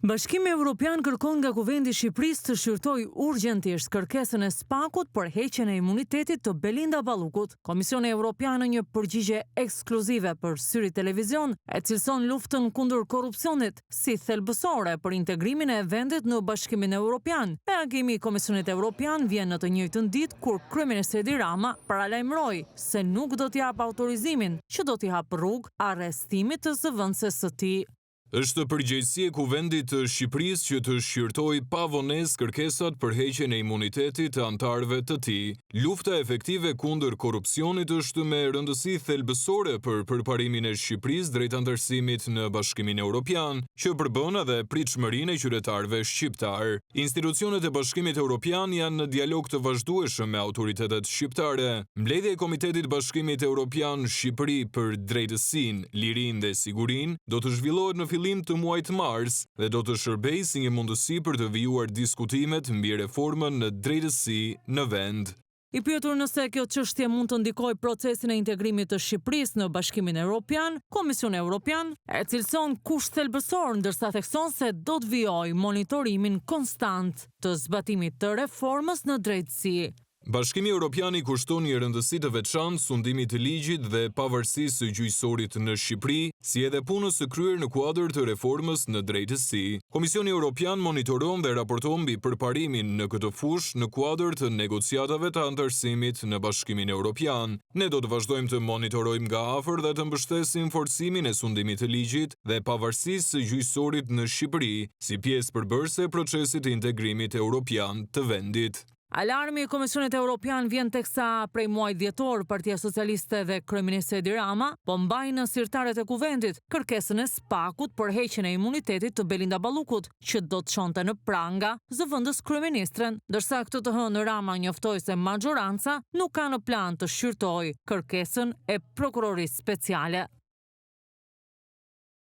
Bashkimi Evropian kërkon nga Kuvendi i Shqipërisë të shqyrtojë urgjentisht kërkesën e SPAK-ut për heqjen e imunitetit të Belinda Ballukut. Komisioni Evropian në një përgjigje ekskluzive për Syri Televizion e cilëson luftën kundër korrupsionit si thelbësore për integrimin e vendit në Bashkimin Evropian. Reagimi i Komisionit Evropian vjen në të njëjtën ditë kur Kryeministri Edi Rama paralajmëroi se nuk do t'i jap autorizimin që do t'i hap rrugë arrestimit të zëvendëses së tij. Është përgjegjësi e Kuvendit të Shqipërisë që të shqyrtojë pa vonesë kërkesat për heqjen e imunitetit të anëtarëve të tij. Lufta efektive kundër korrupsionit është me rëndësi thelbësore për përparimin e Shqipërisë drejt anëtarësimit në Bashkimin Evropian, që përbën edhe pritshmërinë e qytetarëve shqiptar. Institucionet e Bashkimit Evropian janë në dialog të vazhdueshëm me autoritetet shqiptare. Mbledhja e Komitetit Bashkimit Evropian Shqipëri për drejtësinë, lirinë dhe sigurinë do të zhvillohet në fillim të muajit mars dhe do të shërbejë si një mundësi për të vijuar diskutimet mbi reformën në drejtësi në vend. I pyetur nëse kjo çështje mund të ndikojë procesin e integrimit të Shqipërisë në Bashkimin Evropian, Komisioni Evropian e cilëson kusht thelbësor ndërsa thekson se do të vijojë monitorimin konstant të zbatimit të reformës në drejtësi. Bashkimi Evropian i kushton një rëndësi të veçantë sundimit të ligjit dhe pavarësisë së gjyqësorit në Shqipëri, si edhe punës së kryer në kuadër të reformës në drejtësi. Komisioni Evropian monitoron dhe raporton mbi përparimin në këtë fushë në kuadër të negociatave të anëtarësimit në Bashkimin Evropian. Ne do të vazhdojmë të monitorojmë nga afër dhe të mbështesim forcimin e sundimit të ligjit dhe pavarësisë së gjyqësorit në Shqipëri, si pjesë përbërëse e procesit të integrimit evropian të vendit. Alarmi i Komisionit Evropian vjen teksa prej muajit dhjetor Partia Socialiste dhe Kryeministri Edi Rama po mbajnë në sirtaret e Kuvendit kërkesën e SPAK-ut për heqjen e imunitetit të Belinda Ballukut, që do të çonte në pranga zëvendës kryeministren, ndërsa këtë të hënë Rama njoftoi se maxhoranca nuk ka në plan të shqyrtojë kërkesën e prokurorisë speciale.